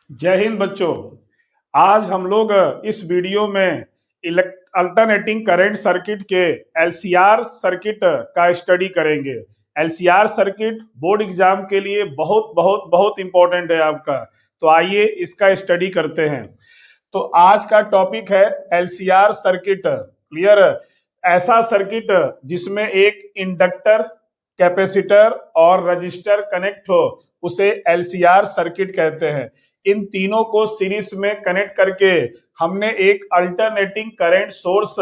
जय हिंद बच्चों। आज हम लोग इस वीडियो में अल्टरनेटिंग करंट सर्किट के एलसीआर सर्किट का स्टडी करेंगे। एलसीआर सर्किट बोर्ड एग्जाम के लिए बहुत बहुत बहुत इंपॉर्टेंट है आपका। तो आइए इसका स्टडी करते हैं। तो आज का टॉपिक है एलसीआर सर्किट। क्लियर? ऐसा सर्किट जिसमें एक इंडक्टर, कैपेसिटर और रजिस्टर कनेक्ट हो, उसे एलसीआर सर्किट कहते हैं। इन तीनों को सीरीज में कनेक्ट करके हमने एक अल्टरनेटिंग करंट सोर्स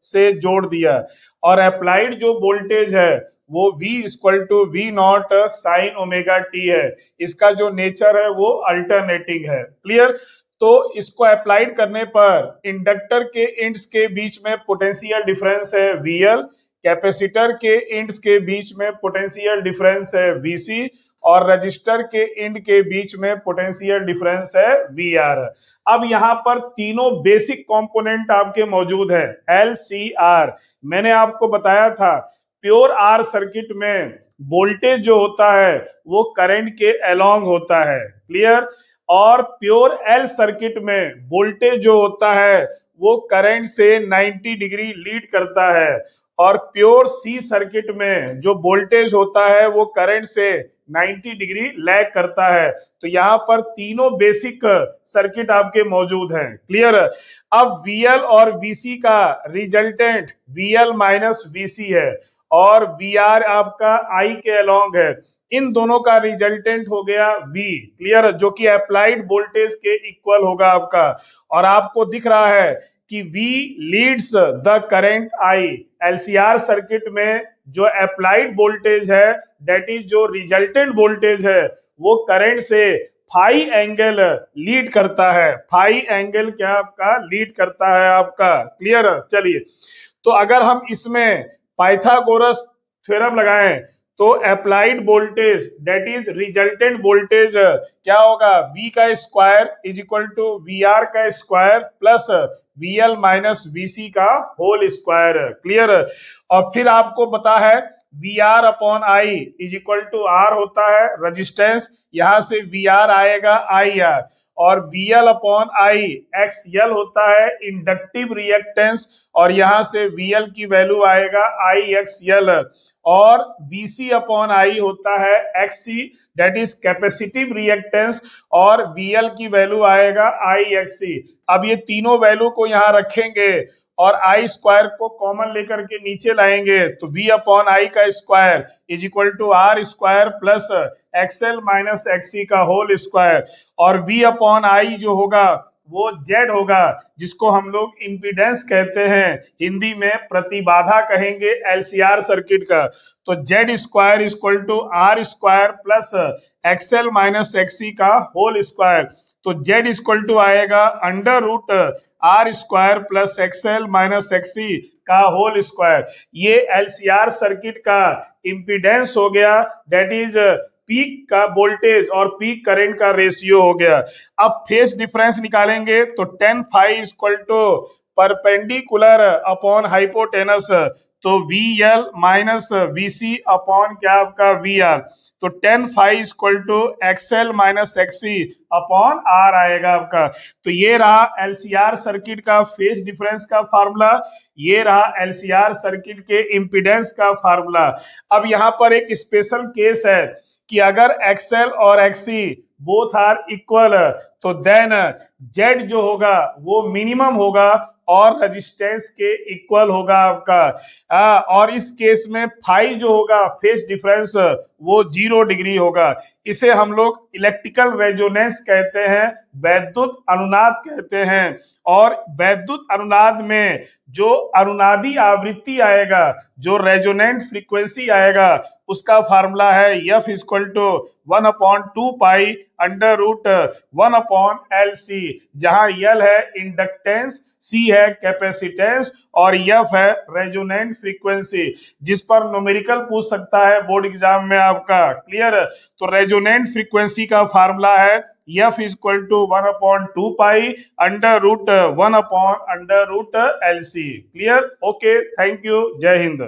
से जोड़ दिया और अप्लाइड जो वोल्टेज है वो V equal to V naught sine omega T है। इसका जो नेचर है वो अल्टरनेटिंग है। क्लियर? तो इसको अप्लाइड करने पर इंडक्टर के इंड्स के बीच में पोटेंशियल डिफरेंस है VL, कैपेसिटर के इंड्स के बीच में पोटेंशियल डिफरेंस है VC और रजिस्टर के इंड के बीच में पोटेंशियल डिफरेंस है VR। अब यहाँ पर तीनों बेसिक कंपोनेंट आपके मौजूद है। LCR मैंने आपको बताया था, प्योर आर सर्किट में वोल्टेज जो होता है वो करंट के अलोंग होता है। क्लियर? और प्योर एल सर्किट में वोल्टेज जो होता है वो करंट से 90 डिग्री लीड करता है और प्योर सी सर्किट में जो वोल्टेज होता है वो करंट से 90 डिग्री लैग करता है। तो यहाँ पर तीनों बेसिक सर्किट आपके मौजूद हैं। क्लियर? अब VL और VC का रिजल्टेंट VL माइनस VC है और VR आपका I के अलोंग है। इन दोनों का रिजल्टेंट हो गया V। क्लियर? जो कि अप्लाइड वोल्टेज के इक्वल होगा आपका। और आपको दिख रहा है कि V leads the current I। LCR circuit में जो अप्लाइड वोल्टेज है, दैट इज जो रिजल्टेंट वोल्टेज है, वो करंट से फाई एंगल लीड करता है। फाई एंगल क्या आपका लीड करता है आपका। क्लियर? चलिए, तो अगर हम इसमें पाइथागोरस थ्योरम लगाएं तो applied voltage that is resultant voltage क्या होगा? V का square is equal to VR का square plus VL minus VC का होल स्क्वायर। क्लियर? और फिर आपको पता है VR upon I is equal to R होता है रजिस्टेंस, यहां से VR आएगा IR और VL अपॉन I XL होता है इंडक्टिव रिएक्टेंस और यहां से VL की वैल्यू आएगा IXL और VC अपॉन I होता है XC that is capacitive reactance और VL की वैल्यू आएगा IXC। अब ये तीनों वैल्यू को यहां रखेंगे और आई स्क्वायर को कॉमन लेकर के नीचे लाएंगे तो V अपॉन आई का square is equal to R square plus XL minus XC का होल स्क्वायर और V अपॉन आई जो होगा वो Z होगा, जिसको हम लोग इम्पीडेंस कहते हैं, हिंदी में प्रतिबाधा कहेंगे एलसीआर सर्किट का। तो Z square equal to R square plus XL minus XC का होल स्क्वायर। तो Z इक्वल टू आएगा under root R square plus XL minus XC का होल स्क्वायर। ये एलसीआर सर्किट का इम्पीडेंस हो गया, दैट इज पीक का voltage और पीक करंट का रेशियो हो गया। अब फेज डिफरेंस निकालेंगे तो 10 phi equal to perpendicular upon hypotenuse, तो VL माइनस VC अपॉन क्या आपका VR। तो 10 phi equal to XL minus XC upon R आएगा आपका। तो ये रहा एलसीआर सर्किट का फेज डिफरेंस का फार्मूला, ये रहा एलसीआर सर्किट के इम्पीडेंस का फार्मूला। अब यहाँ पर एक स्पेशल केस है कि अगर XL और XC बोथ आर इक्वल तो देन Z जो होगा वो मिनिमम होगा और रेजिस्टेंस के इक्वल होगा आपका। और इस केस में फाई जो होगा फेज डिफरेंस वो 0 डिग्री होगा। इसे हम लोग इलेक्ट्रिकल रेजोनेंस कहते हैं, वैद्युत अनुनाद कहते हैं। और वैद्युत अनुनाद में जो अनुनादी आवृत्ति आएगा, जो रेजोनेंट फ्रीक्वेंसी आएगा, उसका फार्मूला है F equal to 1/2 pi under root 1/LC, जहां L है इंडक्टेंस, C है कैपेसिटेंस और F है रेजोनेंट फ्रीक्वेंसी, जिस पर न्यूमेरिकल पूछ सकता है बोर्ड एग्जाम में आपका। क्लियर? तो रेजोनेंट फ्रीक्वेंसी का फार्मूला है F equal to 1/2 pi under root 1/LC। Clear? Okay, thank you, जय हिंद।